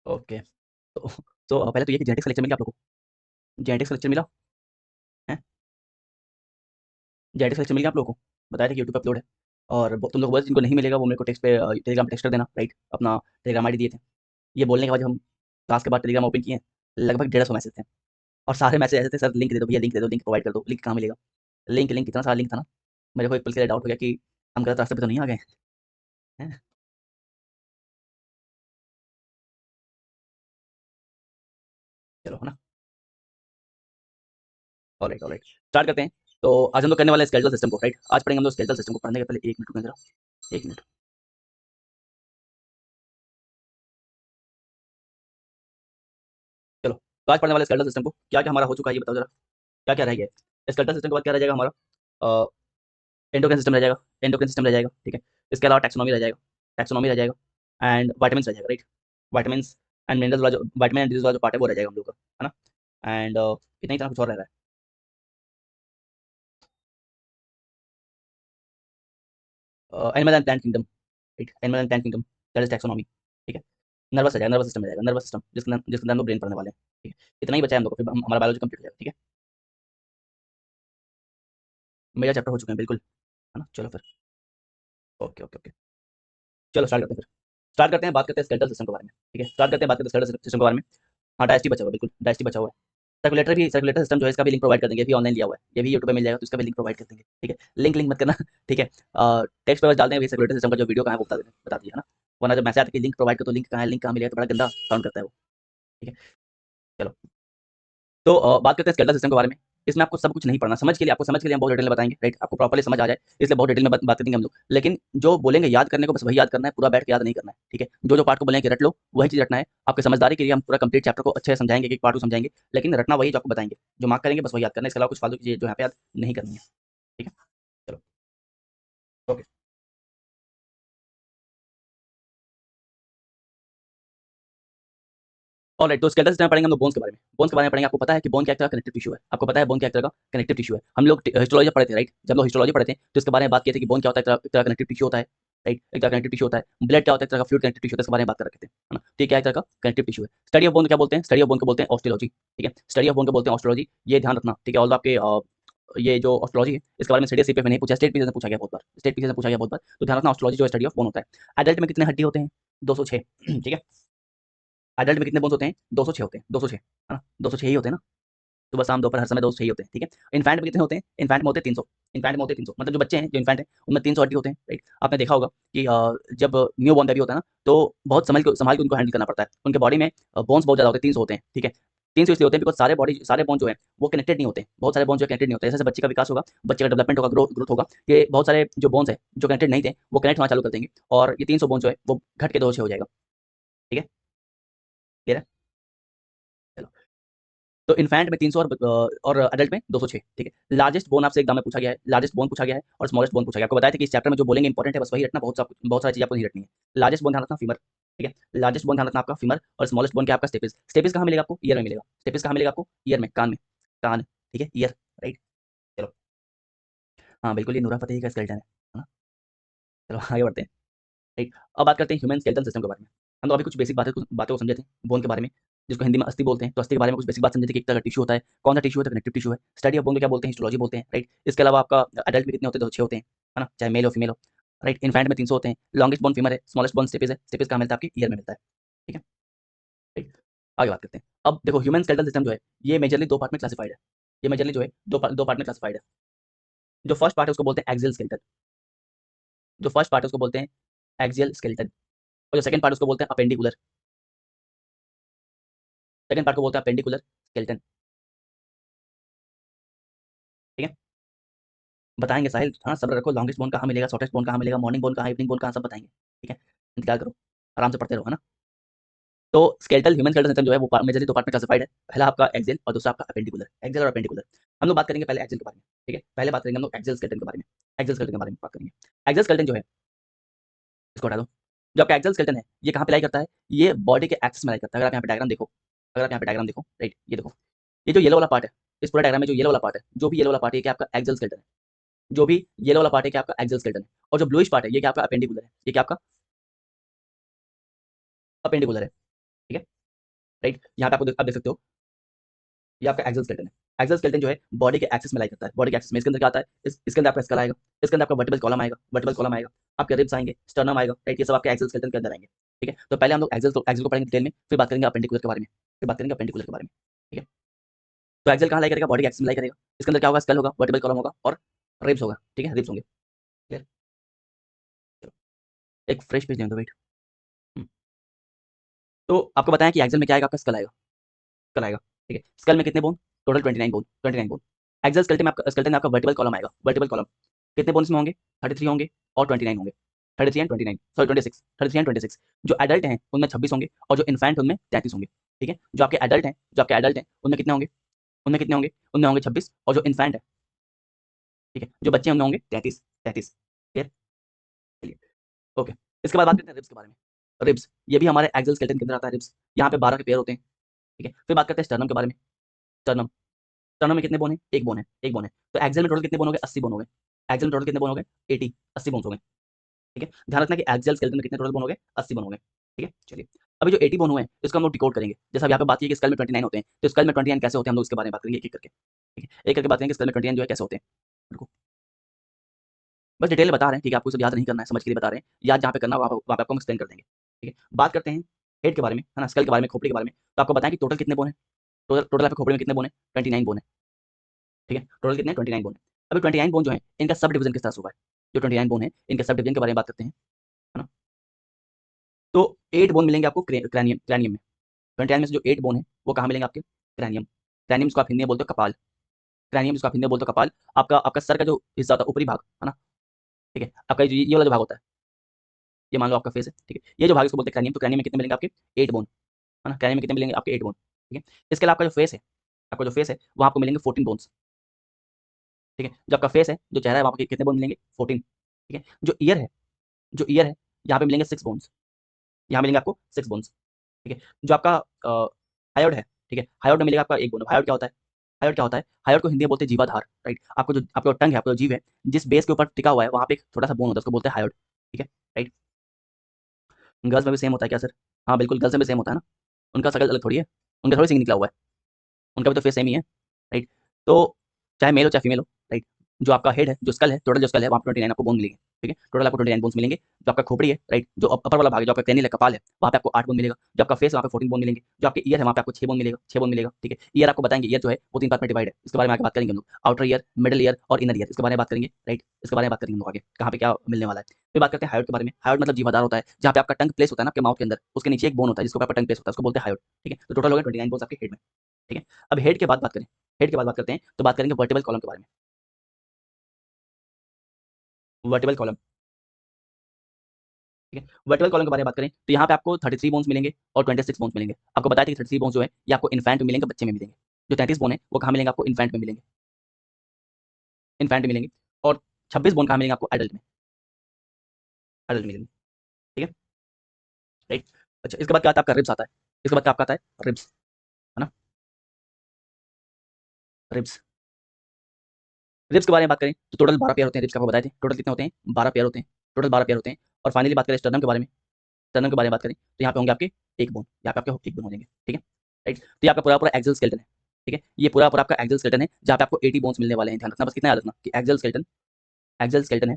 Okay. तो पहले तो ये कि जेनेटिक्स का लेक्चर मिल गया आप लोगों को? जेनेटिक्स का लेक्चर मिला है? जेनेटिक्स का लेक्चर मिल गया आप लोगों को? बताया था कि यूट्यूब पे अपलोड है। और तुम लोग बस जिनको नहीं मिलेगा वो मेरे को टेक्स्ट पे टेलीग्राम टेक्स्ट कर देना, राइट? अपना टेलीग्राम आईडी दिए थे। ये बोलने के बाद जब हम क्लास के बाद टेलीग्राम ओपन किए, लगभग 150 मैसेज थे। और सारे मैसेज ऐसे थे, सर लिंक दे दो भैया, लिंक दे दो, लिंक प्रोवाइड कर दो, लिंक कहाँ मिलेगा? लिंक लिंक इतना सारा लिंक था ना, मेरे को एक पल के लिए डाउट हो गया कि हम गलत रास्ते पे तो नहीं आ गए हैं? चलो, है ना? Alright, alright. स्टार्ट करते हैं। तो आज हम लोग करने वाले हैं स्केलेटल सिस्टम को, राइट? आज पढ़ेंगे हम लोग स्केलेटल सिस्टम को। पढ़ने के पहले 1 मिनट रुकें जरा, 1 मिनट। चलो, तो आज पढ़ने वाले स्केलेटल सिस्टम को क्या-क्या हमारा हो चुका है ये बताओ जरा? क्या-क्या रह गया है? स्केलेटल सिस्टम के बाद क्या रह जाएगा हमारा? अ, एंडोक्राइन सिस्टम रह जाएगा, एंडोक्राइन सिस्टम रह जाएगा, ठीक है? इसके अलावा टैक्सोनॉमी रह जाएगा, टैक्सोनॉमी रह जाएगा एंड विटामिन्स रह जाएगा, राइट? विटामिन्स एंड मिनरल्स वाला जो विटामिन एंड डिजीज़ वाला जो पार्ट है वो रह जाएगा हम लोग का, है ना? एंड इतना ही था, कुछ और रह रहा है? Animal and plant kingdom, right? Animal and plant kingdom, that is taxonomy, ठीक है? नर्वस आ जाएगा, नर्वस सिस्टम आ जाएगा, नर्वस सिस्टम जिसके अंदर हम लोग ब्रेन पढ़ने वाले हैं, ठीक है? इतना ही बचा है हम लोग को, फिर हमारा बायोलॉजी कंप्लीट हो जाएगा, ठीक है? मेजर चैप्टर हो चुके हैं बिल्कुल, है ना? चलो फिर, ओके, ओके, ओके। चलो स्टार्ट करते हैं फिर। स्टार्ट करते हैं, बात करते हैं स्केलेटल सिस्टम के बारे में, ठीक है? स्टार्ट करते हैं, बात करते हैं स्केलेटल सिस्टम के बारे में। हाँ, डायजेस्टिव बचा हुआ है, बिल्कुल, डायजेस्टिव बचा हुआ है। सर्कुलेटर सिस्टम जो है इसका भी लिंक प्रोवाइड कर देंगे, ये भी ऑनलाइन लिया हुआ है, ये भी यूट्यूब पे मिल जाएगा, तो इसका भी लिंक प्रोवाइड कर देंगे, ठीक है? लिंक लिंक मत करना ठीक है? टेक्स्ट पे बस डाल देंगे, सर्कुलेटर सिस्टम का जो वीडियो कहाँ है वो बता दिया, है ना? वरना जब मैसेज आता है कि लिंक प्रोवाइड कर, तो लिंक कहाँ है, लिंक कहाँ मिलेगा, तो बड़ा गंदा साउंड करता है वो, ठीक है? चलो, तो बात करते हैं स्केलेटल सिस्टम के बारे में। इसमें आपको सब कुछ नहीं पढ़ना, समझ के लिए हम बहुत डिटेल में बताएँगे, राइट? आपको प्रॉपर्ली समझ आ जाए, इसलिए बहुत डिटेल में बात करेंगे हम लोग। लेकिन जो बोलेंगे याद करने को, बस वही याद करना है, पूरा बैठ के याद नहीं करना है, ठीक है? जो पार्ट को बोलेंगे कि रट लो, वही चीज़ रटना है। आपकी समझदारी के लिए हम पूरा कंप्लीट चैप्टर को अच्छे से समझाएँगे, एक-एक पार्ट को समझाएँगे, लेकिन रटना वही जो आपको बताएँगे। जो मार्क करेंगे बस वही याद करना है, इसके अलावा कुछ फालतू की चीज़ें जो यहाँ पे याद नहीं करनी है, ठीक है? चलो, ओके। ऑलराइट, तो स्केलेटल सिस्टम में पढ़ेंगे हम लोग बोन्स के बारे में। बोन्स के बारे में पढ़ेंगे। आपको पता है कि बोन क्या एक तरह का कनेक्टिव टिश्यू है? आपको पता है बोन क्या एक तरह का कनेक्टिव टिश्यू है? हम लोग हिस्टोलॉजी पढ़े थे, राइट? जब हम लोग हिस्टोलॉजी पढ़े थे, तो इसके बारे में बात किए थे कि बोन क्या होता है, एक तरह का कनेक्टिव टिश्यू होता है, राइट? एक तरह का कनेक्टिव टिश्यू होता है। ब्लड क्या होता है, एक तरह का फ्लूइड कनेक्टिव टिश्यू होता है, इसके बारे में बात कर रखे थे, है ना? तो ये क्या है, एक तरह का कनेक्टिव टिश्यू है। स्टडी ऑफ बोन को क्या बोलते हैं? स्टडी ऑफ बोन को बोलते हैं ऑस्टियोलॉजी, ठीक है? स्टडी ऑफ बोन को बोलते हैं ऑस्टियोलॉजी, ये ध्यान रखना, ठीक है? ऑल्दो आपके ये जो ऑस्टियोलॉजी है, इसके बारे में सीडीएस सीपीएफ में नहीं पूछा, स्टेट पीसीएस में पूछा गया बहुत बार, स्टेट पीसीएस में पूछा गया बहुत बार, तो ध्यान रखना ऑस्टियोलॉजी जो है स्टडी ऑफ बोन होता है। एडल्ट में कितने हड्डी होते हैं? 206 ठीक है? एडल्ट में कितने बोन्स होते हैं? 206 होते हैं, 206, है ना? 206 ही होते हैं ना? सुबह शाम दोपहर हर समय दोस्त चाहिए होते हैं, ठीक है? इन्फैंट में कितने होते हैं? इन्फैंट में होते हैं 300, इन्फैंट में होते हैं 300, मतलब जो बच्चे हैं, जो इन्फैंट हैं, उनमें 300 हड्डी होते हैं, राइट? आपने देखा होगा कि जब न्यू बॉर्न बेबी होता है ना, तो बहुत संभाल के उनको हैंडल करना पड़ता है। उनके बॉडी में बोन्स बहुत ज़्यादा होते हैं, 300 होते हैं, ठीक है? 300 इसलिए होते हैं बिकॉज़ सारे बोन जो हैं, वो कनेक्टेड नहीं होते। बहुत सारे बोन जो है कनेक्टेड नहीं होते। जैसे-जैसे बच्चे का विकास होगा, बच्चे का डेवलपमेंट होगा, ग्रोथ होगा, ये बहुत सारे जो बोन्स हैं, जो कनेक्टेड नहीं थे, वो कनेक्ट होना चालू कर देंगे और ये 300 बोन जो है, वो घट के 206 हो जाएगा, ठीक है? क्लियर है? चलो। तो इन्फैंट में 300 और एडल्ट में 206, ठीक है? लार्जेस्ट बोन आपसे एग्जाम में पूछा गया है, लार्जेस्ट बोन पूछा गया है और स्मॉलेस्ट बोन पूछा गया है। आपको बताया था कि इस चैप्टर में जो बोलेंगे इंपॉर्टेंट है, बस वही रटना, बहुत सारी चीज़ें आपको नहीं रटनी है। लार्जेस्ट बोन ध्यान रखना फीमर, ठीक है? लार्जेस्ट बोन ध्यान रखना आपका फीमर और स्मॉलेस्ट बोन क्या है आपका स्टेपिस। स्टेपिस कहाँ मिलेगा आपको? ईयर में मिलेगा। स्टेपिस कहाँ मिलेगा आपको? ईयर में, कान में, कान, ठीक है? Year, right? चलो, हाँ, बिल्कुल ये नूरा फ़तेही का स्केलेटन है ना? चलो आगे बढ़ते हैं, राइट? अब बात करते हैं ह्यूमन स्केलेटल सिस्टम के बारे में। हम लोग अभी कुछ बेसिक बातों को समझे थे बोन के बारे में, जिसको हिंदी में अस्थि बोलते हैं। तो अस्थि के बारे में कुछ बेसिक बात समझे थे कि एक तरह का टिश्यू होता है। कौन सा टिश्यू है? तो कनेक्टिव टिश्यू है। स्टडी ऑफ बोन को क्या बोलते हैं? हिस्टोलॉजी बोलते हैं, राइट? इसके अलावा आपका एडल्ट में कितने होते हैं? तो 6 होते हैं, है ना? चाहे मेल हो फीमेल हो, राइट? इन्फैंट में 300 होते हैं। लॉन्गेस्ट बोन फीमर है, स्मॉलेस्ट बोन स्टेपिस है। स्टेपिस कहाँ मिलता है? आपके ईयर में मिलता है, ठीक है? राइट? आगे बात करते हैं। अब देखो ह्यूमन स्केलेटल सिस्टम जो है, ये मेजरली 2 पार्ट में क्लासिफाइड है। ये मेजरली जो है 2 पार्ट में क्लासिफाइड है। जो फर्स्ट पार्ट है उसको बोलते हैं एक्सियल स्केलेटन। जो फर्स्ट पार्ट है उसको बोलते हैं एक्सियल स्केलेटन और जो सेकंड पार्ट है उसको बोलते हैं अपेंडिकुलर। सेकंड पार्ट को बोलते हैं अपेंडिकुलर स्केलेटन, ठीक है? बताएँगे साहिल, हाँ, सब्र रखो। लॉन्गेस्ट बोन कहाँ मिलेगा, शॉर्टेस्ट बोन कहाँ मिलेगा, मॉर्निंग बोन कहाँ है, इवनिंग बोन कहाँ, सब बताएँगे, ठीक है? इंतज़ार करो, आराम से पढ़ते रहो, है ना? तो ह्यूमन स्केलेटल सिस्टम जो है वो मेजरली 2 पार्ट में क्लासिफाइड है। पहला आपका एक्सियल और दूसरा आपका अपेंडिकुलर, एक्सियल और अपेंडिकुलर। हम लोग बात करेंगे पहले एक्सियल के बारे में, ठीक है? पहले बात करेंगे हम लोग एक्सियल स्केलेटन के बारे में। एक्सियल स्केलेटन के बारे में बात करेंगे। एक्सियल स्केलेटन जो है, इसको हटा दो। जो आपका एक्सियल स्केलेटन है, ये कहाँ पे लाई करता है? ये बॉडी के एक्सिस में लाई करता है। अगर आप यहाँ पे डायग्राम देखो, राइट? ये देखो, ये जो येलो वाला पार्ट है, इस पूरे डायग्राम में जो येलो वाला पार्ट है, जो भी येलो वाला पार्ट है, ये क्या आपका एक्सियल स्केलेटन है। जो भी येलो वाला पार्ट है, क्या आपका एक्सियल स्केलेटन है। और जो ब्लूइश पार्ट है, ये क्या आपका अपेंडिकुलर है। ये क्या आपका अपेंडिकुलर है, ठीक है? राइट। यहाँ पे आपको आप देख सकते हो, ये आपका एक्सल स्केलेटन है। एक्सल स्केलेटन जो है बॉडी के एक्सिस में लाई करता है, बॉडी के एक्सिस में। इसके अंदर क्या आता है, इसके अंदर आपका स्कल आएगा, इसके अंदर आपका वर्टिब्रल कॉलम आएगा, वर्टिब्रल कॉलम आएगा, आपके रिब्स आएंगे, स्टर्नम आएगा, राइट। ये सब आपके एक्सल स्केलेटन के अंदर आएंगे, ठीक है। तो पहले हम लोग एक्सल को पढ़ेंगे डिटेल में, फिर बात करेंगे अपेंडिकुलर के बारे में, फिर बात करेंगे अपेंडिकुलर के बारे में, ठीक है। तो एक्सल कहाँ लाई करेगा, बॉडी के एक्सिस में लाई करेगा। इसके अंदर क्या होगा, स्कल होगा, वर्टिब्रल कॉलम होगा और रिब्स होगा, ठीक है, रिब्स होंगे। क्लियर। एक फ्रेश पेज लेंगे, वेट। तो आपको बताया कि एक्सल में क्या आएगा, आपका स्कल आएगा, स्कल आएगा, ठीक है। स्कल में कितने bone, total 29 bone, 29 bone. Axial skeleton में आपका, स्केलेटन में आपका वर्टिब्रल कॉलम आएगा, वर्टिब्रल कॉलम कितने बोन्स में होंगे, 33 होंगे और 29 होंगे, 33 एंड 29, सॉरी 26, 33 एंड 26। जो एडल्ट हैं उनमें 26 होंगे और जो इन्फेंट उनमें 33 होंगे, ठीक है। जो आपके एडल्ट हैं, जो आपके एडल्ट हैं उनमें कितने होंगे, उनमें कितने होंगे, उनमें होंगे 26, और जो इन्फेंट है, ठीक है, जो बच्चे उनमें होंगे 33, 33। क्लियर, चलिए, ओके। इसके बाद बात करते हैं रिब्स के बारे में। रिब्स, ये भी हमारे एक्सल स्केलेटन के अंदर आता है रिब्स। यहाँ पे 12 के पेयर होते हैं, ठीक है। फिर बात करते हैं स्टर्नम के बारे में। स्टर्नम, स्टर्नम में कितने बोन है, एक बोन है, एक बोन है। तो एक्सल में टोटल कितने बोन हो गए, 80 बोन हो गए। एक्सल में टोटल कितने बोन हो गए, 80, 80 बोन हो गए, ठीक है। ध्यान रखना कि एक्सल स्केलेटन में कितने टोटल बोन हो गए, 80 बोन हो गए, ठीक है। चलिए, अभी जो 80 बोन हुए हैं इसको हम लोग डिकोड करेंगे। जैसे अब यहाँ पे बात की कि स्कल में 29 होते हैं, तो स्कल में 29 कैसे होते हैं हम लोग इसके बारे में बात करेंगे एक एक करके, ठीक है। एक करके बात करेंगे स्कल में 29 जो है कैसे होते हैं। देखो, बस डिटेल में बता रहे हैं, ठीक है। आपको सब याद नहीं करना है, समझ के लिए बता रहे हैं। याद जहाँ पे करना वहाँ पे आपको हम एक्सप्लेन कर देंगे, ठीक है। बात करते हैं हेड के बारे में, है ना, स्कल के बारे में, खोपड़ी के बारे में। तो आपको बताएं कि टोटल कितने बोन है, टोटल टोटल आपके खोपड़ी में कितने बोन है, 29 बोन है, ठीक है। टोटल कितने, 29 बोन है। अभी 29 बोन जो है इनका सब डिवीजन किस तरह से हुआ है, जो 29 बोन है इनके सब डिवीजन के बारे में बात करते हैं, है ना। तो 8 बोन मिलेंगे आपको क्रैनियम, क्रैनियम में। 29 में से जो 8 बोन है वो कहाँ मिलेंगे, आपके क्रैनियम। क्रैनियम जिसको आप हिंदी में बोलते हो कपाल, क्रैनियम जिसको आप हिंदी में बोलते हो कपाल। आपका आपका सर का जो हिस्सा होता है, ऊपरी भाग, है ना, ठीक है। आपका ये वाला जो भाग होता है, ये मान लो आपका फेस है, ठीक है। ये जो भाग इसको बोलते हैं क्रैनियम। तो क्रैनियम में कितने मिलेंगे, आपके 8 बोन, है ना। क्रैनियम में कितने मिलेंगे, आपके 8 बोन, ठीक है। इसके अलावा आपका जो फेस है, आपका जो फेस है वहाँ आपको मिलेंगे 14 बोन्स, ठीक है। जो आपका फेस है, जो चेहरा है, वहाँ पे कितने बोन मिलेंगे, 14, ठीक है। जो ईयर है, जो ईयर है, यहाँ पे मिलेंगे 6 बोन्स, यहाँ मिलेंगे आपको 6 बोन्स, ठीक है। जो आपका हायोड है, ठीक है, हायोड में मिलेगा आपका 1 बोन। हायोड क्या होता है, हायोड क्या होता है, हायोड को हिंदी में बोलते हैं जीवाधार, राइट। आपको जो आपका टंग है, आपका जो जीव है, जिस बेस के ऊपर टिका हुआ है वहाँ पे एक छोटा सा बोन होता है, उसको बोलते हैं हायोड, ठीक है, राइट। गर्ल्स में भी सेम होता है क्या सर, हाँ बिल्कुल, गर्ल्स में भी सेम होता है ना। उनका शकल अलग थोड़ी है, उनका थोड़ी सी निकला हुआ है, उनका भी तो फेस सेम ही है, राइट। तो चाहे मेल हो चाहे फीमेल हो, राइट। जो आपका हेड है, जो स्कल है, टोटल जो स्कल है वहाँ पे 29 आपको बोन मिलेंगे, ठीक है। टोटल आपको 29 बोन्स मिलेंगे। जो आपका खोपड़ी है, राइट, जो अपर वाला भाग है, जो आपका क्रेनियल है, कपाल है, वहाँ पे आपको 8 बोन मिलेगा। जो आपका फेस है वहाँ पे 14 बोन मिलेंगे। जो आपके ईयर है वहाँ पे आपको 6 बोन मिलेगा, 6 बोन मिलेगा, ठीक है। ईयर आपको बताएंगे, ईयर जो है वो 3 पार्ट में डिवाइड है, इसके बारे में आगे बात करेंगे हम लोग। आउटर ईयर, मिडिल ईयर और इनर ईयर, इसके बारे में बात करेंगे, राइट। इसके बारे में बात करेंगे हम लोग आगे, कहाँ पे क्या मिलने वाला है। फिर बात करते हैं हायोड के बारे में। हायोड मतलब जीवाधार होता है, जहाँ पे आपका टंग प्लेस होता है ना, आपके माउथ के अंदर, उसके नीचे एक बोन होता है जिसको आपका टंग प्लेस होता है, उसको बोलते हैं हायोड, ठीक है। तो टोटल हो गए 29 बोन्स आपके हेड में, ठीक है। अब हेड के बाद बात करें, हेड के बाद बात करते हैं तो बात करेंगे वर्टिबल कॉलम के बारे में। वर्टिबल कॉलम, ठीक है। वर्टिकल कॉलम के बारे में बात करें तो यहाँ पे आपको 33 बोन्स मिलेंगे और 26 बोन्स मिलेंगे। आपको बताया था कि 33 बोन्स जो है ये आपको इन्फेंट में मिलेंगे, बच्चे में मिलेंगे। जो 33 बोन है वो कहाँ मिलेंगे, आपको इन्फेंट में मिलेंगे, इन्फेंट में मिलेंगे। और 26 बोन कहाँ मिलेंगे, आपको एडल्ट में, एडल्ट मिलेंगे, ठीक है, राइट। अच्छा, इसके बाद क्या आता है, आपका रिब्स आता है। इसके बाद क्या आपका आता है, रिब्स, है ना, रिब्स। रिब्स के बारे में बात करें तो टोटल 12 पेयर होते हैं रिब्स के, आपको बताए थे टोटल कितने होते हैं, 12 पेयर होते हैं, टोटल 12 पेयर होते हैं। और फाइनली बात करें स्टर्नम के बारे में। स्टर्नम के बारे में बात करें तो यहाँ पे होंगे आपके एक बोन, यहाँ पे आपके एक बोन हो जाएंगे, ठीक है, राइट। तो ये आपका पूरा पूरा एक्सल स्केलेटन है, ठीक है। ये पूरा पूरा आपका एक्सल स्केलेटन है जहाँ पे आपको 80 बोन्स मिलने वाले हैं। ध्यान रखना, बस कितना याद रखना कि एक्सल स्केलेटन, एक्सल स्केलेटन है,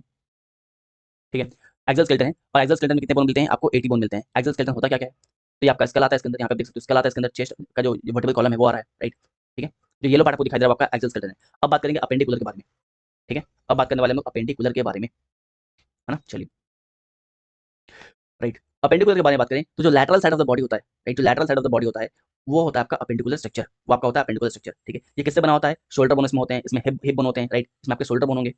ठीक है। एक्सल स्केलेटन है और एक्सल स्केलेटन में कितने बोन मिलते हैं, आपको 80 बोन मिलते हैं। एक्सल स्केलेटन होता क्या क्या है, तो ये आपका स्कल आता है, इसके अंदर यहाँ पे देख सकते हो स्कल आता है, इसके अंदर चेस्ट का जो वर्टिकल कॉलम है वो आ रहा है, राइट, ठीक है। जो येलो पार्ट आपको दिखाई दे रहा है वो आपका एक्सल स्केलेटन है। अब बात करेंगे अपेंडिकुलर के बारे में, ठीक है। अब बात करने वाले हम लोग अपेंडिकुलर के बारे में, है ना, चलिए, राइट। अपेंडिकुलर के बारे में बात करें तो जो lateral side of the body होता है, राइट, जो lateral side of the body होता है वो होता है आपका अपेंडिकुलर स्ट्रक्चर, वो आपका होता है अपेंडिकुलर स्ट्रक्चर, ठीक है। ये किससे बना होता है, शोल्डर बोन इसमें होते हैं, इसमें हिप हिप बोन होते हैं, राइट। इसमें आपके शोल्डर बोन होंगे,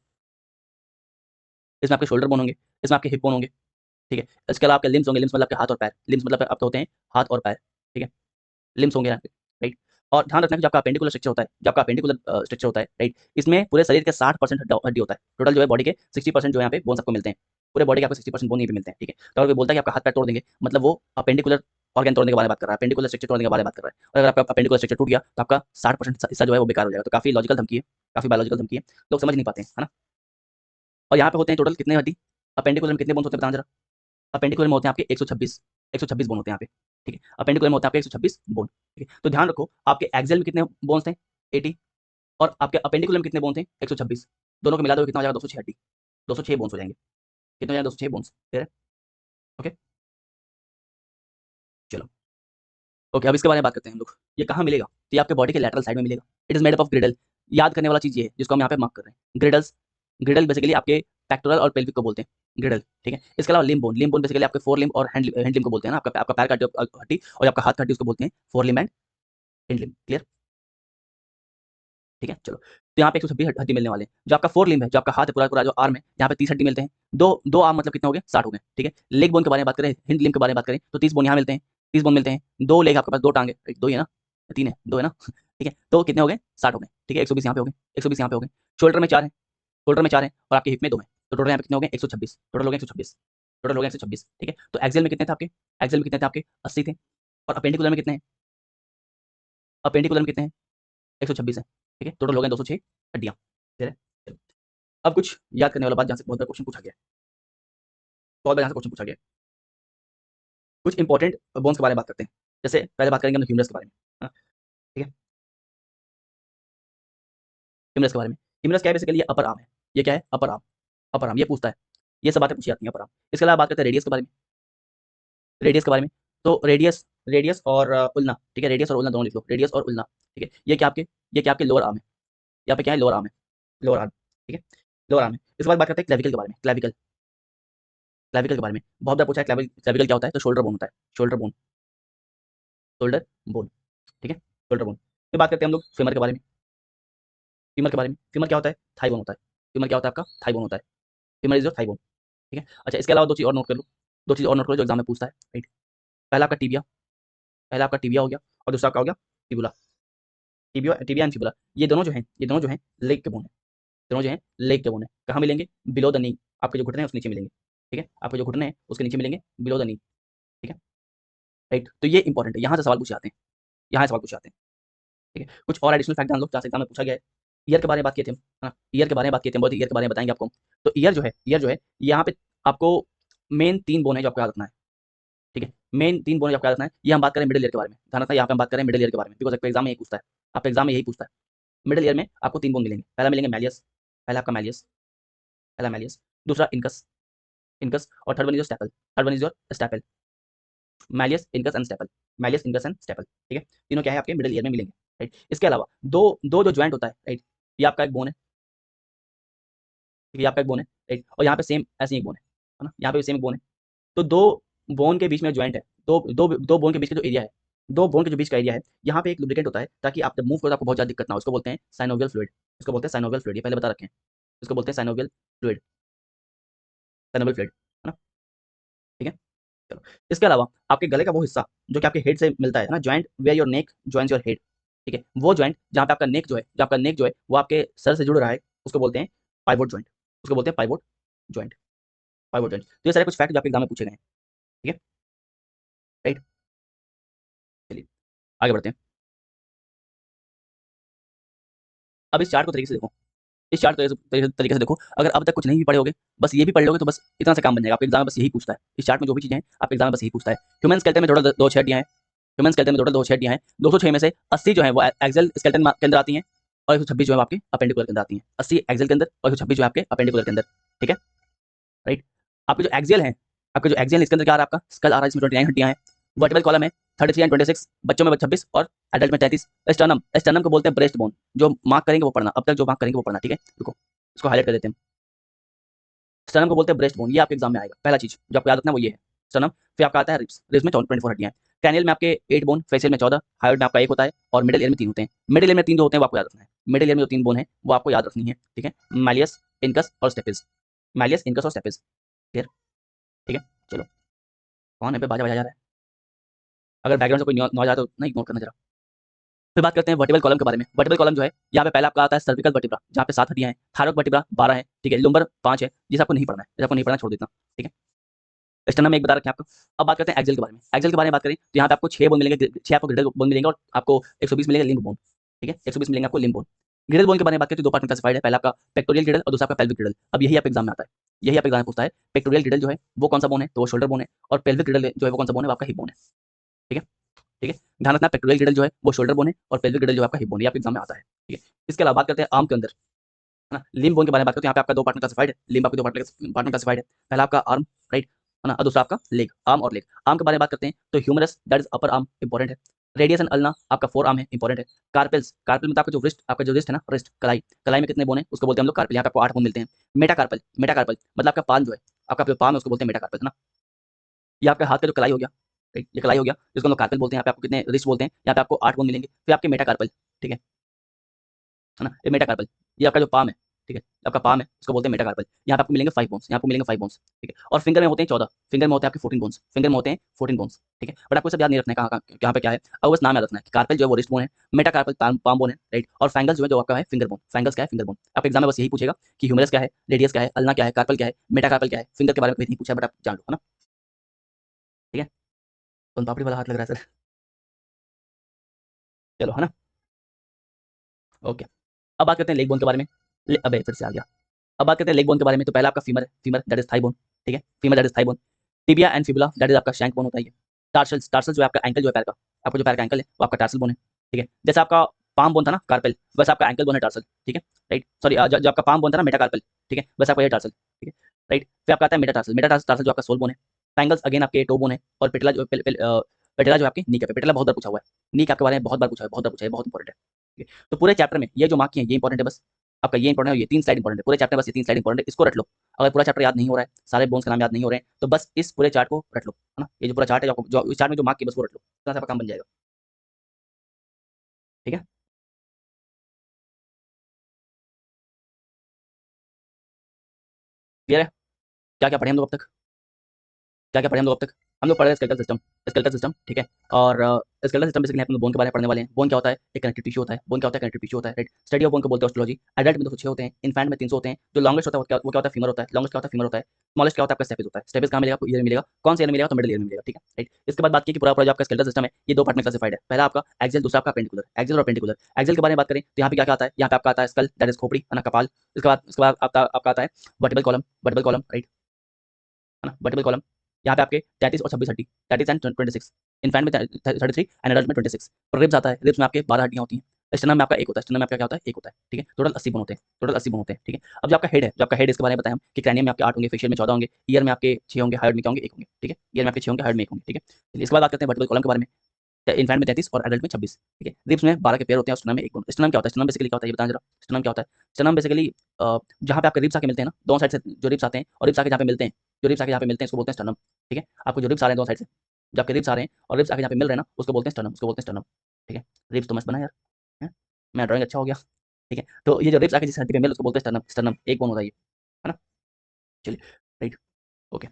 इसमें आपके शोल्डर बोन होंगे, इसमें आपके हिप बोन होंगे, ठीक है। इसके अलावा आपके लिम्स होंगे, लिम्स मतलब आपके हाथ और पैर, लिम्स मतलब आपके होते हैं हाथ और पैर, ठीक है, लिम्स होंगे यहाँ पे, राइट। और ध्यान रखना कि जो आपका अपेंडिकुलर स्ट्रक्चर होता है, जो आपका अपेंडिकुलर स्ट्रक्चर होता है, राइट, इसमें पूरे शरीर के 60% हड्डी होता है। टोटल जो है बॉडी के 60% जो यहाँ पे बोन्स आपको मिलते हैं, पूरे बॉडी के आपको 60% बोन यहीं पे मिलते हैं, ठीक है। तो अगर कोई बोलता है कि आपका हाथ पैर तोड़ देंगे, मतलब वो अपेंडिकुलर ऑर्गन तोड़ने के बारे में बात कर रहा है, अपेंडिकुलर स्ट्रक्चर तोड़ने के बारे में बात कर रहा है। और अगर आपका अपेंडिकुलर स्ट्रक्चर टूट गया तो आपका 60% हिस्सा जो है वो बेकार हो जाएगा। तो काफी लॉजिकल धमकी है, काफी बायोलॉजिकल धमकी है, लोग समझ नहीं पाते हैं, है ना। और यहाँ पे होते हैं टोटल कितने हड्डी, अपेंडिकुलर में कितने बोन्स होते हैं बताना जरा। अपेंडिकुलर में होते हैं आपके 126, 126 बोन होते हैं यहाँ पे, ठीक है। अपेंडिकुलर में होते हैं आपके 126 बोन, ठीक है। तो ध्यान रखो आपके एक्सियल में कितने बोन्स थे, 80, और आपके अपेंडिकुलर में कितने बोन थे, 126। दोनों को मिला दो कितना हो जाएगा, 206 हड्डी, 206 बोन्स हो जाएंगे। कितने हो जाएंगे, 206 बोन्स, ठीक है। ओके, चलो ओके, अब इसके बारे में बात करते हैं हम लोग। ये कहाँ मिलेगा, तो ये आपके बॉडी के लैटरल साइड में मिलेगा। It is made up of ग्रिडल। याद करने वाला चीज ये है जिसको हम यहाँ पे मार्क कर रहे हैं, ग्रिडल्स। ग्रिडल बेसिकली आपके पेक्टोरल और पेल्विक को बोलते हैं ग्रिडल, ठीक है। इसके अलावा limb bone, limb bone basically आपके फोर लिम्ब और हैंड लिम्ब को बोलते हैं ना, आपका पैर का हड्डी और आपका हाथ का हड्डी उसको बोलते हैं four limb and hand limb, clear, ठीक है। चलो, तो यहाँ पे 126 हड्डी मिलने वाले हैं। जो आपका फोर लिम्ब है, जो आपका हाथ है, पूरा पूरा जो आर्म है, यहाँ पे 30 हड्डी मिलते हैं। दो दो आर्म मतलब कितने हो गए, 60 हो गए, ठीक है। लेग बोन के बारे में बात करें, हिंड लिम्ब के बारे में बात करें, तो 30 बोन यहाँ मिलते हैं, 30 बोन मिलते हैं। दो लेग आपके पास, दो टांगे, दो ही है ना, तीन है, दो है ना, ठीक है। तो कितने हो गए, 60 हो गए, ठीक है। 120 यहाँ पे हो गए, 120 यहाँ पे हो गए। शोल्डर में 4 है, शोल्डर में 4 है, और आपके हिप में 2 है, तो टोटल यहाँ पे कितने हो गए, 126, टोटल हो गए 126, टोटल हो गए 126, ठीक है। तो एक्सियल में कितने थे आपके, एक्सियल में कितने थे आपके, 80 थे, और अपेंडिकुलर में कितने हैं, अपेंडिकुलर में कितने हैं, 126 है, ठीक है। टोटल हो गए 206 हड्डियाँ, ठीक है। चलो, अब कुछ याद करने वाला बात, जहाँ से बहुत बार क्वेश्चन पूछा गया है, बहुत बार यहाँ से क्वेश्चन पूछा गया है। कुछ इंपॉर्टेंट बोन्स के बारे में बात करते हैं। जैसे पहले बात करेंगे हम ह्यूमरस के बारे में, है ना, ठीक है। ह्यूमरस के बारे में, ह्यूमरस क्या है, बेसिकली ये अपर आर्म है। ये क्या है, अपर आर्म, अपर आर्म, ये पूछता है, ये सब बातें पूछी जाती हैं अपर आर्म। इसके अलावा बात करते हैं रेडियस के बारे में, रेडियस के बारे में। तो रेडियस, रेडियस और उल्ना, ठीक है, रेडियस और उल्ना दोनों लिख लो, रेडियस और उल्ना, ठीक है। ये क्या आपके लोअर आर्म है, यहाँ पे क्या है, लोअर आर्म है, लोअर आर्म, ठीक है, लोअर आर्म है। इसके बाद बात करते हैं क्लेविकल के बारे में, क्लेविकल, क्लेविकल के बारे में बहुत बार पूछा है, क्लेविकल क्या होता है, तो शोल्डर बोन होता है, शोल्डर बोन, शोल्डर बोन, ठीक है, शोल्डर बोन। फिर बात करते हैं हम लोग फीमर के बारे में, फीमर के बारे में। फीमर क्या होता है, थाई बोन होता है। फीमर क्या होता है आपका, थाई बोन होता है। Femur is your thigh bone, ठीक है। अच्छा, इसके अलावा दो चीज और नोट कर लो, दो चीज और नोट करो जो एग्जाम में पूछता है, राइट। पहला आपका टीबिया, पहला आपका टीबिया हो गया, और दूसरा आपका हो गया टिबुला, टिबिया, टिबिया एंड फिबुला। ये दोनों जो हैं, ये दोनों जो हैं लेग के बोन है, दोनों जो हैं लेग के बोन है। कहाँ मिलेंगे, बिलो द नी, आपके जो घुटने हैं उसके नीचे मिलेंगे, ठीक है। आपके जो घुटने हैं उसके नीचे मिलेंगे, बिलो द नी, ठीक है, राइट। तो ये इंपॉर्टेंट है, यहाँ से सवाल पूछे जाते हैं, यहाँ से सवाल पूछे जाते हैं, ठीक है। कुछ और एडिशनल फैक्ट जान लो, जहाँ से एग्जाम में पूछा गया है। ईयर के बारे में बात किए थे हम, है ना, ईयर के बारे में बात किए थे, बहुत ईयर के बारे में बताएंगे आपको। तो ईयर जो है, ईयर जो है, यहाँ पे आपको मेन 3 बोन है जो आपको याद रखना है, ठीक है। मेन 3 बोन जो आपको याद रखना है। ये हम बात करें मिडिल ईयर के बारे में, ध्यान रखना, यहाँ पे हम बात करें मिडिल ईयर के बारे में, बिकॉज आपका एग्जाम में यही पूछता है, आपका एग्जाम में यही पूछता है। मिडिल ईयर में आपको 3 बोन मिलेंगे। पहला मिलेंगे मैलियस, पहला आपका मैलियस, पहला मैलियस, दूसरा इनकस, इनकस, और third one is your staple, third one is your staple. Malleus, incus and staple, malleus, incus and staple, ठीक है। तीनों क्या है आपके मिडिल ईयर में मिलेंगे, राइट। इसके अलावा दो दो जो ज्वाइंट होता है, राइट, ये आपका एक बोन है, ठीक है, ये आपका एक बोन है, राइट। और यहाँ पे सेम ऐसे ही एक बोन है ना, यहाँ पे सेम एक बोन है। तो दो बोन के बीच में ज्वाइंट है, दो बोन के बीच का जो एरिया है, दो बोन के जो बीच का एरिया है, यहाँ पे एक लुब्रिकेंट होता है, ताकि आप जब मूव करो तो आपको बहुत ज़्यादा दिक्कत ना हो। उसको बोलते हैं साइनोवियल फ्लूइड, इसको बोलते हैं साइनोवियल फ्लूइड, ये पहले बता रखे हैं। इसको बोलते हैं साइनोवियल फ्लूइड, साइनोवियल फ्लूइड, है ना, ठीक है। चलो, इसके अलावा आपके गले का वो हिस्सा जो कि आपके हेड से मिलता है ना, joint where your neck joins your head, ठीक है। वो ज्वाइंट जहाँ पे आपका नेक जो है, जो आपका नेक जो है वो आपके सर से जुड़ रहा है, उसको बोलते हैं पाइवोट ज्वाइंट, उसको बोलते हैं पाइवोट ज्वाइंट, पाइवोट ज्वाइंट। तो ये सारे कुछ फैक्ट जो आपके एग्जाम में पूछे गए हैं, ठीक है, राइट। चलिए आगे बढ़ते हैं। अब इस चार्ट को तरीके से देखो, इस चार्ट तरीके से देखो। अगर अब तक कुछ नहीं भी पढ़े होगे, बस ये भी पढ़ लोगे तो बस इतना से काम बन जाएगा। आपके एग्जाम में बस यही पूछता है, इस चार्ट में जो भी चीजें हैं आपके एग्जाम में बस यही पूछता है। ह्यूमन स्केलेटन में टोटल 206 हड्डियां हैं, ह्यूमन स्केलेटन में टोटल 206 हड्डियां हैं। 206 में से 80 जो है वो एक्सेल स्केलेटन के अंदर आती हैं, और 126 जो है आपके अपेंडिकुलर के अंदर आती हैं। 80 एक्सेल के अंदर और 126 जो है आपके अपेंडिकुलर के अंदर, ठीक है, राइट। आपके जो एक्सियल है, आपके जो एक्सियल इसके अंदर क्या आ रहा है, आपका स्कल आ रहा है, इसमें 29 हड्डियां हैं। वर्टिकल कॉलम है 33 एंड 26, बच्चों में 26 और एडल्ट में 33। स्टर्नम, स्टर्नम को बोलते हैं ब्रेस्ट बोन, जो मार्क करेंगे वो पढ़ना, अब तक जो मार्क करेंगे वो पढ़ना, ठीक है। देखो इसको हाईलाइट कर देते हैं। स्टर्नम को बोलते हैं ब्रेस्ट बोन, ये आपके एग्जाम में आएगा। पहला चीज जो आपको याद रखना है वो ये है, स्टर्नम। फिर आपका आता है रिब्स, रिब्स में 24 हड्डियां हैं। क्रैनियल में आपके 8 बोन, फेशियल में 14, हाइड में आपका 1 होता है, और मिडिल ईयर में 3 होते हैं। मिडिल ईयर में 3 जो होते हैं वो आपको याद रखना है। मिडिल ईयर में जो 3 बोन है वो आपको याद रखनी है, ठीक है। मैलियस, इनकस और स्टेपिस, मैलियस, इनकस और स्टेपिस, क्लियर, ठीक है। चलो, कौन है पे बाजा बजा जा रहा है, अगर बैकग्राउंड से कोई नॉइज आता है तो नहीं, इग्नोर करना जरा। फिर बात करते हैं वर्टिबल कॉलम के बारे में। वर्टिबल कॉलम जो है, यहाँ पे पहला आपका आता है सर्विकल वर्टिब्रा, जहाँ पे 7 हड्डियां हैं। थायरॉइड वर्टिब्रा 12 है, ठीक है। लुम्बर 5 है, जिसे आपको नहीं पढ़ना है, जिसे आपको नहीं पढ़ना छोड़ देना, ठीक है। स्टर्नम में 1 बता रखे हैं आपको। अब बात करते हैं एक्सेल के बारे में। एक्सेल के बारे में बात करें तो यहाँ पे आपको 6 बोन मिलेंगे, 6 आपको ग्रेटर बोन मिलेंगे, और आपको 120 मिलेंगे लिम्ब बोन, ठीक है, 120 मिलेंगे आपको लिम्ब बोन। ग्रिडल बोन के बारे में बात करते हैं, दो पार्ट में क्लासिफाइड है, पहला आपका पेक्टोरियल ग्रिडल और दूसरा आपका पेल्विक ग्रिडल। अब यही आपके एग्जाम में आता है, यही आपके एग्जाम में पूछता है, पेक्टोरियल ग्रिडल जो है वो कौन सा बोन है, तो वो शोल्डर बोन है, और पेल्विक ग्रिडल जो है वो कौन सा बोन है, वो आपका हिप बोन है। ठीक है, ठीक है, ध्यान रखना, पेक्टोरियल ग्रिडल जो है वो शोल्डर बोन है और पेल्विक ग्रिडल जो है आपका हिप बोन है, ये आपके एग्जाम में आता है। ठीक है, इसके अलावा बात करते हैं आर्म के अंदर, है ना, लिम्ब बोन के बारे में बात करते हैं। यहाँ पे आपका दो पार्ट में क्लासिफाइड है, लिम्ब आपके दो पार्ट में क्लासिफाइड है, पहला आपका आर्म, राइट, है ना, और दूसरा आपका लेग, आर्म और लेग। आर्म के बारे में बात करते हैं तो humerus that is upper arm important है, रेडियस एंड अल्ना आपका फोर आर्म है, इंपॉर्टेंट है। कार्पेल्स, कार्पेल मतलब आपका जो रिस्ट, आपका जो रिस्ट है ना, रिस्ट कलाई, कलाई में कितने बोन है उसको बोलते हैं हम लोग कार्पेल, यहाँ पे आपको 8 बोन मिलते हैं। मेटाकार्पल, मेटाकार्पल मतलब आपका पाम जो है, आपका जो पाम है उसको बोलते हैं मेटाकार्पल, है ना। ये आपके हाथ का जो कलाई हो गया, राइट, ये कलाई हो गया जिसको हम लोग कार्पेल बोलते हैं, यहाँ पे आपको कितने रिस्ट बोलते हैं, यहाँ पे आपको 8 बोन मिलेंगे, फिर आपके मेटाकार्पल, ठीक है ना, ये मेटाकार्पल, ये आपका जो पाम है, ठीक है, आपका पाम है उसको बोलते हैं मेटाकार्पल, यहाँ पे आपको मिलेंगे 5 बोन्स, यहाँ पे मिलेंगे 5 बोन्स, ठीक है, और फिंगर में होते हैं 14, फिंगर में होते हैं आपके 14 बोन्स, फिंगर में होते हैं 14 बोन्स, ठीक है, बट आपको सब याद नहीं रखना है कहाँ कहाँ पे क्या है, अब बस नाम याद रखना है कि कार्पेल जो है वो रिस्ट बोन है, मेटाकार्पल पाम बोन है, राइट, और फैंगल्स जो है जो आपका है फिंगर बोन, फैंगल्स क्या है, फिंगर बोन। आपके एग्जाम में बस यही पूछेगा कि ह्यूमरस क्या है, रेडियस क्या है, अल्ना क्या है, कार्पल क्या है, मेटाकार्पल क्या है, फिंगर के बारे में कभी नहीं पूछा, बट आप जान लो, है ना। ठीक है, तो पापड़ी वाला हाथ लग रहा है सर, चलो, है ना, ओके। अब बात करते हैं लेग बोन के बारे में, अबे फिर से आ गया। अब बात करते हैं लेग बोन के बारे में, तो पहला आपका फीमर है, femur that is thigh bone, ठीक है, femur that is thigh bone. Tibia and fibula that is आपका शैंक बोन होता है ये। टार्सल्स, टार्सल जो है आपका एंकल जो है पैर का, आपका जो पैर का एंकल है वो आपका टार्सल बोन है, ठीक है, जैसे आपका पाम बोन था ना कार्पेल, वैसे आपका एंकल बोन है टार्सल, ठीक है, राइट, सॉरी, जो आपका पाम बोन था ना मेटाकार्पल, ठीक है, वैसे आपका ये टार्सल, ठीक है, राइट, फिर आपका आता है मेटाटार्सल, मेटाटार्सल टार्सल जो आपका सोल बोन है। पैंगल्स अगेन आपके टो बोन है, और पेटला जो पेटला जो आपके नी का, पेटला बहुत बार पूछा हुआ है, नी आपके बारे में बहुत बार पूछा है, बहुत बार पूछा है, बहुत इंपॉर्टेंट है, ठीक है, तो पूरे चैप्टर में ये जो मार्क किए हैं ये इंपॉर्टेंट है बस, आपका ये इंपॉर्टेंट है, ये 3 स्लाइड इंपॉर्टेंट है पूरे चैप्टर में, बस ये 3 स्लाइड इंपॉर्टेंट है, इसको रट लो। अगर पूरा चैप्टर याद नहीं हो रहा है, सारे बोन्स के नाम याद नहीं हो रहे हैं, तो बस इस पूरे चार्ट को रट लो, है ना, ये जो पूरा चार्ट है, जो इस चार्ट में जो मार्क की बस वो रट लो, इतना सा आपका काम बन जाएगा। ठीक है, क्लियर है, क्या क्या पढ़े हम लोग अब तक, क्या क्या पढ़े हम लोग अब तक, हम लोग पढ़ रहे हैं स्केलेटल सिस्टम, स्केलेटल सिस्टम, ठीक है, और स्केलेटल सिस्टम बेसिकली हम लोग बोन के बारे में पढ़ने वाले हैं। बोन क्या होता है, एक कनेक्टिव टिश्यू होता है, बोन क्या होता है, कनेक्टिव टिश्यू होता है, राइट, स्टडी ऑफ बोन को बोलते हैं ऑस्टियोलॉजी। एडल्ट में 206 होते हैं, इन्फेंट में 300 होते हैं, जो लॉन्गेस्ट होता है वो क्या होता है, फीमर होता है, लॉन्गेस्ट क्या होता है, फीमर होता है, स्मॉलेस्ट क्या होता है आपका स्टेपिस होता है, स्टेपिस कहाँ मिलेगा आपको, ईयर में मिलेगा, कौन से ईयर में मिलेगा, तो मिडिल ईयर में मिलेगा, ठीक है, राइट। इसके बाद बात की कि पूरा पूरा जो आपका स्केलेटल सिस्टम है ये दो पार्ट में क्लासिफाइड है, पहला आपका एक्सियल, दूसरा आपका पेंडिकुलर, एक्सियल और पेंडिकुलर। एक्सियल के बारे में बात करें तो यहाँ पे क्या क्या आता है, यहाँ पे आपका आता है स्कल दैट इज खोपड़ी, है ना, कपाल। इसके बाद आपका आता है vertebral column, vertebral column, right, है ना, वर्टिबल कॉलम। यहाँ पे आपके 33 और 26 हड्डी, 33 एंड 26, इन्फेंट में 33 एंड एडल्ट में 26। पर रिब्स आता है, रिब्स में आपके 12 हड्डियां होती हैं। स्टर्नम में आपका एक होता है, स्टर्नम में आपका क्या होता है, एक होता है, ठीक है, टोटल 80 बोन होते हैं, टोटल 80 बोन होते हैं, ठीक है। अब जो आपका हेड है, जो आपका हेड, इसके बारे में बताएं हम कि क्रैनियम में आपके 8 होंगे, फेशियल में 14 होंगे, ईयर में आपके 6 होंगे, हार्ड में क्या होंगे, 1 होंगे, ठीक है, ईयर में आपके 6 होंगे, हार्ड में 1 होंगे, ठीक है। चलिए इसके बाद बात करते हैं वर्टिबल कॉलम के बारे में, इन्फेंट में 33 और एडल्ट में 26, ठीक है। रिब्स में 12 के पेयर होते हैं और स्टर्नम में 1 बोन। स्टर्नम क्या होता है, स्टर्नम बेसिकली क्या होता है ये बताएं जरा, स्टर्नम क्या होता है। स्टर्नम बेसिकली जहाँ पे आपके रिब्स आके मिलते हैं ना, दोनों साइड से जो रिब्स आते हैं और रिब्स आके जहाँ पे मिलते हैं, जो रिब्स आके यहाँ पे मिलते हैं उसको बोलते हैं स्टर्नम, ठीक है। आपको जो रिब्स आ रहे हैं दोनों साइड से, जब आपके रिब्स आ रहे हैं और रिब्स आके जहाँ पे मिल रहे हैं ना, उसको बोलते हैं स्टर्नम, उसको बोलते हैं स्टर्नम, ठीक है। रिब्स तो मस्त बना यार, हैं? मैं ड्राइंग अच्छा हो गया, ठीक है। तो ये जो रिब्स आके जिस हड्डी पे मिल उसको बोलते हैं स्टर्नम, स्टर्नम एक बोन होता है ये, है ना। चलिए, राइट, ओके,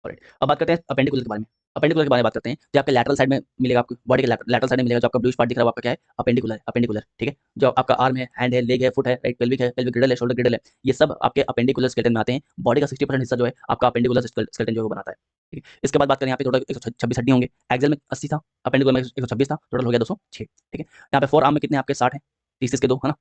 ऑलराइट। अब बात करते हैं अपेंडिकुलर के बारे में। अपेंडिकुलर के बारे में बात करते हैं, जो आपके लैटरल साइड में मिलेगा, आपको बॉडी के लैटरल साइड में मिलेगा, जो आपका ब्लूइश पार्ट दिख रहा है वो आपका क्या है, अपेंडिकुलर है, अपेंडिकुलर, ठीक है। जो आपका आर्म है, हैंड है, लेग है, फुट है, राइट, पेल्विक है, पेल्विक ग्रिडल है, शोल्डर ग्रिडल है, ये सब आपके अपेंडिकुलर स्केलेटन में आते हैं। बॉडी का 60% हिस्सा जो है आपका अपेंडिकुलर स्केलेटन जो है वो बनाता है, ठीक है। इसके बाद बात करें यहाँ पे टोटल 126 हड्डी होंगे, एक्सेल में 80 था, अपेंडिकुलर में 126 था, टोटल हो गया 206, ठीक है। यहाँ पे फोर आर्म में कितने आपके 60 है, 30 के दो, है ना,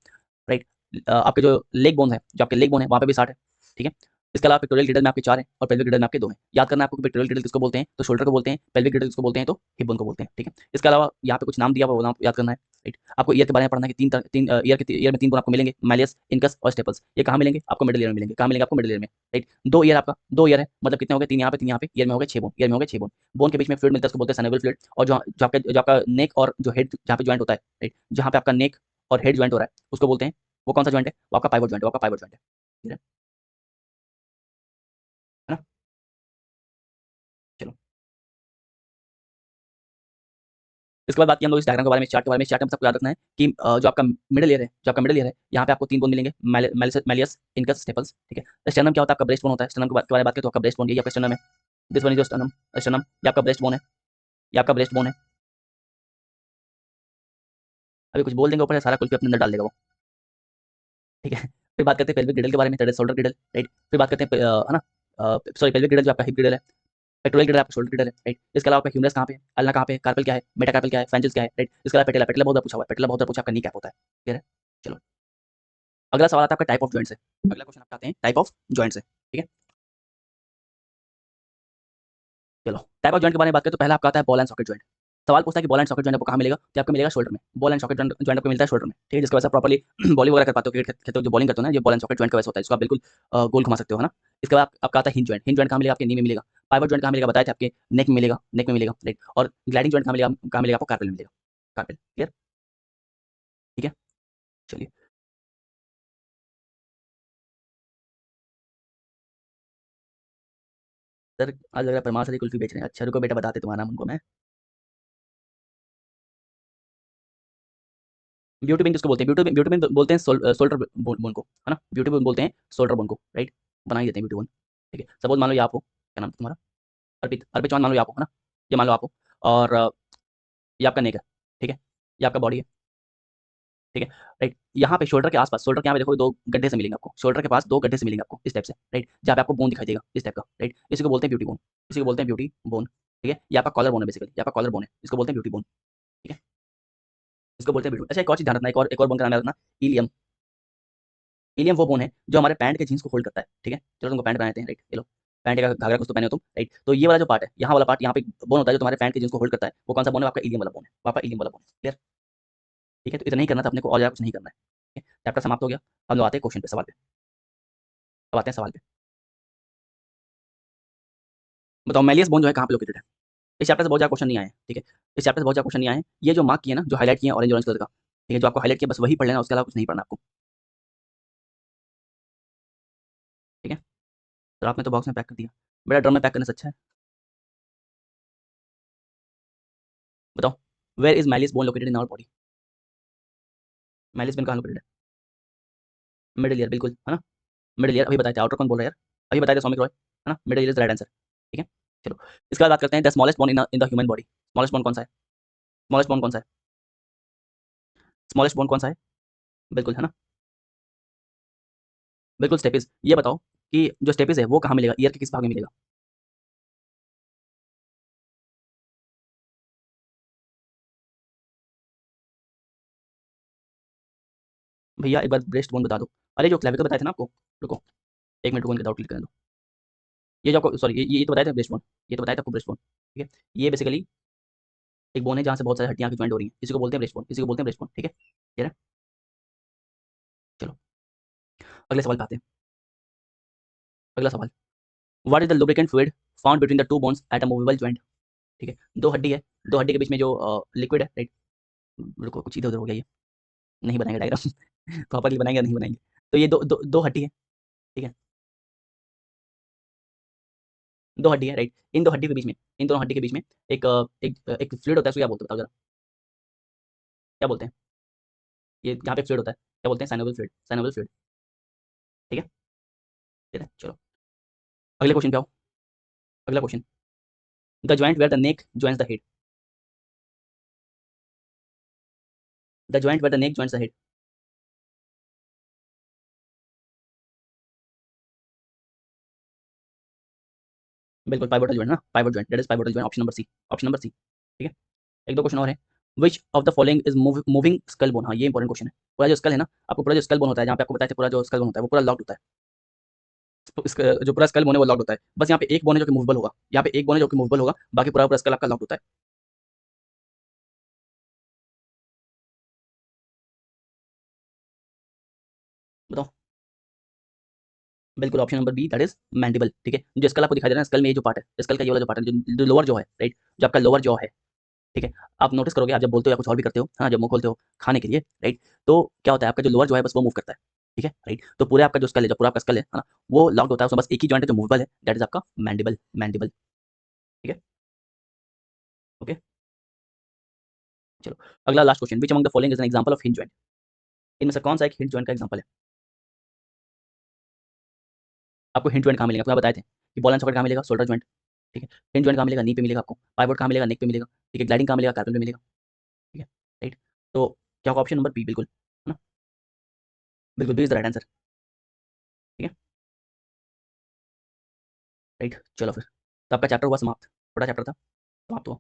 राइट। आपके जो लेग बोन है, जो आपके लेग बोन है वहाँ पे भी 60 है, ठीक है। इसके अलावा पेक्टोरियल ग्रिडल में आपके 4 हैं और पेल्विक ग्रिडल में आपके 2 हैं। याद करना है आपको कि पेक्टोरियल ग्रिडल किसको बोलते हैं, तो शोल्डर को बोलते हैं, पेल्विक ग्रिडल किसको बोलते हैं, तो हिप बोन को बोलते हैं, ठीक है। इसके अलावा यहाँ पे कुछ नाम दिया हुआ वो नाम याद करना है, राइट। आपको ईयर के बारे में पढ़ना है कि तीन ईयर में 3 बोन आपको मिलेंगे, मैलियस, इनकस और स्टेपल्स। ये कहाँ मिलेंगे आपको, मिडिल ईयर में मिलेंगे। कहाँ मिलेंगे आपको, मिडिल ईयर में, राइट। 2 ईयर आपका, 2 ईयर है, मतलब कितने हो गए, 3 यहाँ पे 3 यहाँ पे, ईयर में हो गए 6 बोन, ईयर में हो गए 6 बोन। बोन के बीच में फ्लूइड मिलता है, उसको बोलते हैं सनेबल फ्लूइड। और जो आपका नेक और जो हेड जहाँ पे ज्वाइंट होता है, राइट, जहाँ पे आपका नेक और हेड ज्वाइंट हो रहा है उसको बोलते हैं, वो कौन सा ज्वाइंट है, वो आपका पाइवोट ज्वाइंट है, वो आपका पाइवोट ज्वाइंट है, ठीक है ना। चलो, इसके बाद बात की हम लोग इस डायग्राम के बारे में, चार्ट के बारे में। चार्ट में सबको याद रखना है कि जो आपका मिडिल ईयर है, जो आपका मिडिल ईयर है, यहाँ पे आपको 3 बोन मिलेंगे, मैलियस, इनकस, स्टेपल्स, ठीक है। स्टर्नम क्या होता है, आपका ब्रेस्ट बोन होता है। स्टर्नम के बारे में बात करें तो आपका ब्रेस्ट बोन, ये आपका स्टर्नम है, this one is your sternum, sternum ये आपका ब्रेस्ट बोन है, ये आपका ब्रेस्ट बोन है। अभी कुछ बोल देंगे ऊपर से सारा कुछ भी अपने अंदर डाल देगा वो, ठीक है। फिर बात करते हैं पेल्विक ग्रिडल के बारे में, दैट इज शोल्डर ग्रिडल, राइट। फिर बात करते हैं है ना, सॉरी, पेल्विक ग्रिडल जो आपका हिप ग्रिडल है, पेक्टोरल ग्रेटर आपका शोल्डर ग्रेटर है, राइट। इसके अलावा आपका ह्यूमरस कहाँ पे है, अल्ना कहाँ पे है, कार्पल क्या है, मेटाकार्पल क्या है, फ्लैंजेस क्या है, राइट। इसके अलावा पेटेला, पेटेला बहुत बार पूछा हुआ है, पेटेला बहुत बार पूछा, आपका नी कैप होता है, क्लियर है। चलो अगला सवाल आता है आपका टाइप ऑफ जॉइंट से। अगला क्वेश्चन आपका आते हैं टाइप ऑफ जॉइंट से, ठीक है। चलो टाइप ऑफ जॉइंट के बारे में बात करें तो पहला आपका आता है बॉल एंड सॉकेट जॉइंट। सवाल पूछता है कि बॉल एंड सॉकेट जॉइंट आपको कहाँ मिलेगा, तो आपको मिलेगा शोल्डर में। बॉल एंड सॉकेट जॉइंट आपको मिलता है शोल्डर में, ठीक है। जिसकी वजह से प्रॉपर्ली बॉलिंग वगैरह कर पाते हो, क्रिकेट खेलते हो जो बॉलिंग करते हो ना, ये बॉल एंड सॉकेट जॉइंट का वैसा होता है, इसको आप बिल्कुल गोल घुमा सकते हो, है ना। इसके बाद आपका आता है हिंज जॉइंट। हिंज जॉइंट कहाँ मिलेगा, आपके नी में मिलेगा। पाइवट जॉइंट कहाँ मिलेगा, बताया था आपके नेक में मिलेगा, नेक में मिलेगा, राइट। और ग्लाइडिंग जॉइंट कहाँ मिलेगा आपको, कार्पेल में मिलेगा, कार्पेल, क्लियर, ठीक है। चलिए सर आज लग रहा है परमार सर कुल्फी बेच रहे हैं, अच्छा रुको बेटा बताते तुम्हारा नाम उनको मैं। ब्यूटी पिन किसको बोलते हैं, ब्यूटी पिन बोलते हैं शोल्डर बोन को, है ना। ब्यूटी पिन बोलते हैं शोल्डर बोन को, राइट। बना ही देते हैं ब्यूटी बोन, ठीक है। सपोज मान लो ये आप हो, क्या नाम है तुम्हारा, अर्पित, अर्पित चौहान मान लो ये आप हो, है ना। ये मान लो आप हो, और ये आपका नेक है, ठीक है। ये आपका बॉडी है, ठीक है, राइट। यहाँ पे शोल्डर के आसपास, शोल्डर के यहाँ पे देखो दो गड्ढे से मिलेंगे आपको, शोल्डर के पास दो गड्ढे से मिलेंगे आपको इस टाइप से, राइट। जहाँ पे आपको बोन दिखाई देगा इस टाइप का, राइट। इसी को बोलते हैं ब्यूटी बोन, इसी को बोलते हैं ब्यूटी बोन, ठीक है। ये आपका कॉलर बोन है बेसिकली, ये आपका कॉलर बोन है, इसको बोलते हैं ब्यूटी बोन, ठीक है। इसको बोलते हैं ब्यूटी। अच्छा एक और चीज ध्यान रखना, एक और बोन का नाम याद रखना, इलियम। इलियम वो बोन है जो हमारे पैंट के जीन्स को होल्ड करता है, ठीक है। चलो तुमको पैंट बनाते हैं, राइट, ये लो पैंट का घाघरा कुछ तो पहने हो तुम, राइट। तो ये वाला जो पार्ट है, यहाँ वाला पार्ट, यहाँ पे बोन होता है जो तुम्हारे पैंट के जीन्स को होल्ड करता है, वो कौन सा बोन है, आपका इलियम वाला बोन है, आपका इलियम वाला बोन, क्लियर, ठीक है। तो इतना ही करना था अपने को, और ज्यादा कुछ नहीं करना है, ठीक है। चैप्टर समाप्त हो गया। अब लोग आते हैं क्वेश्चन पे, सवाल पे। अब आते हैं सवाल पे। बताओ मेलियस बोन जो है कहाँ पे लोकेटेड है। इस चैप्टर से बहुत ज़्यादा क्वेश्चन नहीं आए हैं, ठीक है। इस चैप्टर से बहुत ज़्यादा क्वेश्चन नहीं आए हैं। ये जो मार्क किए ना, जो हाईलाइट किए हैं ऑरेंज ऑरेंज कलर का, ठीक है, जो आपको हाईलाइट किया बस वही पढ़ लेना, उसके अलावा कुछ नहीं पढ़ना आपको, ठीक है। तो आपने तो बॉक्स में पैक कर दिया, बेटा ड्रम में पैक करने से अच्छा है। बताओ where is malleus bone located in our body. Malleus bone कहाँ लोकेटेड है, मिडिल ईयर, बिल्कुल, है ना। मिडिल ईयर, अभी बताए थे, आउटर कौन बोल रहा है यार, अभी बताए थे सौमिक रॉय, है ना। Middle ear is right answer, ठीक है। चलो इसके बाद बात करते हैं the smallest bone in the human body. Smallest bone कौन सा है, स्मॉलेस्ट बोन कौन सा है, स्मॉलेस्ट बोन कौन सा है, बिल्कुल, है ना, बिल्कुल स्टेपिस। ये बताओ कि जो स्टेपिस है वो कहाँ मिलेगा, ईयर के किस भाग में मिलेगा। भैया एक बार ब्रेस्ट बोन बता दो। अरे जो क्लेविकल बताए थे ना आपको, रुको एक मिनट, रुको इनका डाउट क्लियर करने दो। ये जो आपको सॉरी ये तो बताया था ब्रेस्ट बोन, ये तो बताया था आपको ब्रेस्ट बोन, ठीक है। ये बेसिकली एक बोन है जहाँ से बहुत सारी हड्डियाँ की ज्वाइंट हो रही हैं, इसी को बोलते हैं ब्रेस्ट बोन, इसी को बोलते हैं ब्रेस्ट बोन, ठीक है, क्लियर है। चलो अगले सवाल पे आते हैं। अगला सवाल, what is the lubricant fluid found between the two bones at a movable joint, ठीक है। दो हड्डी है, दो हड्डी के बीच में जो लिक्विड है, राइट। रुको कुछ इधर उधर हो गया ये, नहीं बनाएंगे डायग्राम प्रॉपरली बनाएंगे नहीं बनाएंगे। तो ये दो दो दो हड्डी है, ठीक है, दो हड्डी है, राइट। इन दो हड्डी के बीच में, इन दोनों हड्डी के बीच में एक फ्लूइड होता है, उसको क्या बोलते हैं बताओ जरा, क्या बोलते हैं। ये यहाँ पे फ्लूइड होता है, क्या बोलते हैं, साइनोवियल फ्लूइड, साइनोवियल फ्लूइड, ठीक है, ठीक है। चलो अगले क्वेश्चन पे आओ। अगला question, the joint where the neck joins the head, the joint where the neck joins the head. बिल्कुल पाइवोटल जॉइंट ना, pivot joint, that is pivotal joint, option number C, option number C, ठीक है। एक दो question और है, which of the following is moving skull bone. हाँ ये इंपॉर्टेंट क्वेश्चन है। पूरा जो स्कल है ना, आपको पूरा जो स्कल बोन होता है, जहाँ पे आपको बताया था पूरा जो स्कल बोन होता है वो पूरा लॉक्ड होता है। तो इसका जो पूरा स्कल बोन है वो लॉक्ड होता है, बस यहाँ पे एक बोन है जो कि मूवेबल होगा, यहाँ पे एक बोन है जो कि मूवेबल होगा, बाकी पूरा पूरा स्कल आपका लॉक्ड होता है। बताओ, बिल्कुल option number B, that is mandible, ठीक है। जो स्कल आपको दिखाई दे रहा है, स्कल में ये जो पार्ट है, स्कल का ये वाला जो पार्ट है, जो लोअर जॉ है, राइट, जो आपका लोअर जॉ है, ठीक है। आप नोटिस करोगे, आप जब बोलते हो या कुछ और भी करते हो, हाँ, जब मुंह खोलते हो खाने के लिए, राइट, तो क्या होता है, आपका जो लोअर जो है बस वो मूव करता है, ठीक है, राइट। तो पूरे आपका जो स्कल है, जो पूरा आपका स्कल है ना, वो लॉक्ड होता है, उसमें बस एक ही जॉइंट है जो मूवेबल है, दैट इज आपका मैंडिबल, मैंडिबल, ठीक है, ओके। चलो अगला last question, which among the following is an example of hinge joint. इनमें से कौन सा एक हिंज जॉइंट का एग्जांपल है। आपको हिंज जॉइंट कहाँ मिलेगा, आपको बताए थे कि बॉल एंड सॉकेट कहाँ मिलेगा, शोल्डर जॉइंट, ठीक है। हिंज जॉइंट कहाँ मिलेगा, नी पे मिलेगा आपको। पाइवोट कहाँ मिलेगा, नेक पे मिलेगा, ठीक है। ग्लाइडिंग कहाँ मिलेगा, कार्पल पे मिलेगा, ठीक है, राइट। तो क्या होगा ऑप्शन नंबर बी, बिल्कुल, है ना, बिल्कुल B is the right answer, ठीक है, राइट। चलो फिर तो आपका चैप्टर हुआ समाप्त, छोटा चैप्टर था, समाप्त हुआ।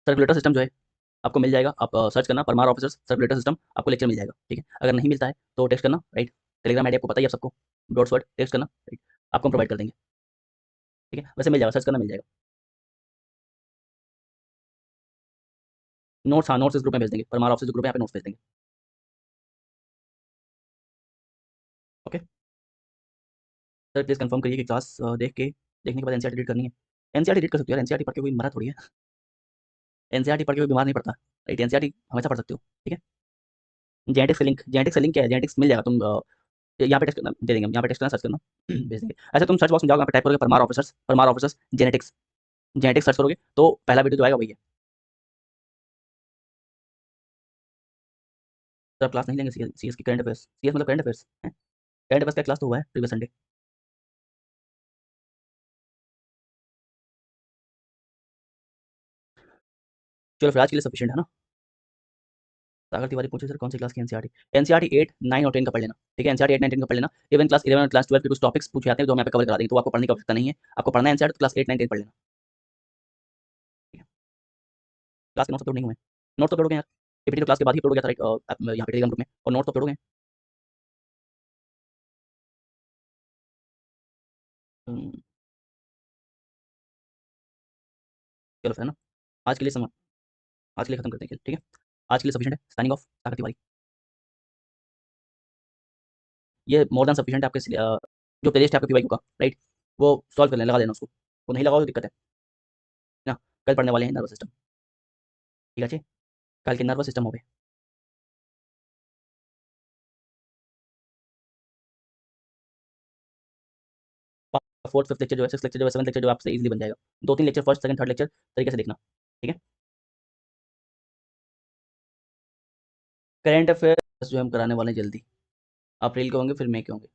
सर्कुलेटर सिस्टम जो है आपको मिल जाएगा, आप सर्च करना परमार ऑफिसर्स सर्कुलेटर सिस्टम, आपको लेक्चर मिल जाएगा, ठीक है। अगर नहीं मिलता है तो टेक्स्ट करना, राइट। टेलीग्राम आईडी आपको पता ही है आप सबको, डॉट्स वर्ड टेक्स्ट करना, राइट। आपको हम प्रोवाइड कर देंगे, ठीक है। वैसे मिल जाएगा, सर्च करना मिल जाएगा। नोट्स, हाँ नोट्स इस ग्रुप में भेज देंगे, परमार ऑफिसर्स ग्रुप में यहाँ पे नोट्स भेज देंगे, ओके। सर प्लीज़ कंफर्म करिए कि क्लास देख के देखने के बाद एनसीईआरटी रीड करनी है। एनसीईआरटी रीड कर सकते हो यार, एनसीईआरटी पढ़ के कोई मरा थोड़ी है। एनसीईआरटी पढ़ के कोई बीमार नहीं पड़ता, राइट। एनसीईआरटी हमेशा पढ़ सकते हो, ठीक है। जेनेटिक्स से लिंक क्या है, जेनेटिक्स मिल जाएगा, तुम यहाँ पे टेस्ट करना, दे देंगे हम, यहाँ पे टेस्ट करना, सर्च करना, भेज देंगे। ऐसे तुम सर्च बॉक्स में जाओगे, यहाँ पे टाइप करोगे Parmar officers genetics, genetics search करोगे तो पहला वीडियो जो आएगा वही है। सर क्लास नहीं लेंगे सीएस की, करंट अफेयर्स, सीएस मतलब करंट अफेयर्स है, करंट अफेयर्स का क्लास तो हुआ है प्रीवियस संडे। चलो फिर आज के लिए सफिशिएंट है ना। सागर तिवारी पूछे सर कौन सी क्लास की एनसीईआरटी, एनसीईआरटी 8, 9 और 10 का पढ़ लेना, ठीक है। एनसीईआरटी 8, 9, 10 का पढ़ लेना। इवन क्लास 11 और क्लास 12 के कुछ टॉपिक्स पूछे जाते हैं जो हम यहाँ पे कवर करा देंगे, तो आपको पढ़ने की आवश्यकता नहीं है। आपको पढ़ना है एनसीईआरटी तो क्लास 8, 9, 10 पढ़ लेना, ठीक है। क्लास के नोट्स अपलोड नहीं हुए, नोट्स तो अपलोड हो गए यार, पीपीटी तो क्लास के बाद ही अपलोड हो गया था, राइट, यहाँ पे टेलीग्राम ग्रुप में, और नोट्स तो अपलोड हो गए। हम्म, चलो फिर है ना, आज के लिए आज के लिए खत्म करते हैं खेल, ठीक है। आज के लिए सफिशिएंट है, साइनिंग ऑफ, सागर तिवारी। ये मोर देन सफिशिएंट है आपके जो प्लेलिस्ट है आपके पीवाईक्यू का, राइट, वो सॉल्व कर लें, लगा देना उसको, वो नहीं लगाओ तो दिक्कत है ना। कल पढ़ने वाले हैं नर्वस सिस्टम, ठीक है। कल के नर्वस सिस्टम हो गए। फोर्थ फिफ्थ लेक्चर जो है, सिक्स लेक्चर जो है, सेवन लेक्चर जो है, आपसे इजीली बन जाएगा। 2-3 lecture first second third lecture तरीके से देखना, ठीक है। करंट अफेयर्स जो हम कराने वाले हैं जल्दी, अप्रैल के होंगे फिर मई के होंगे।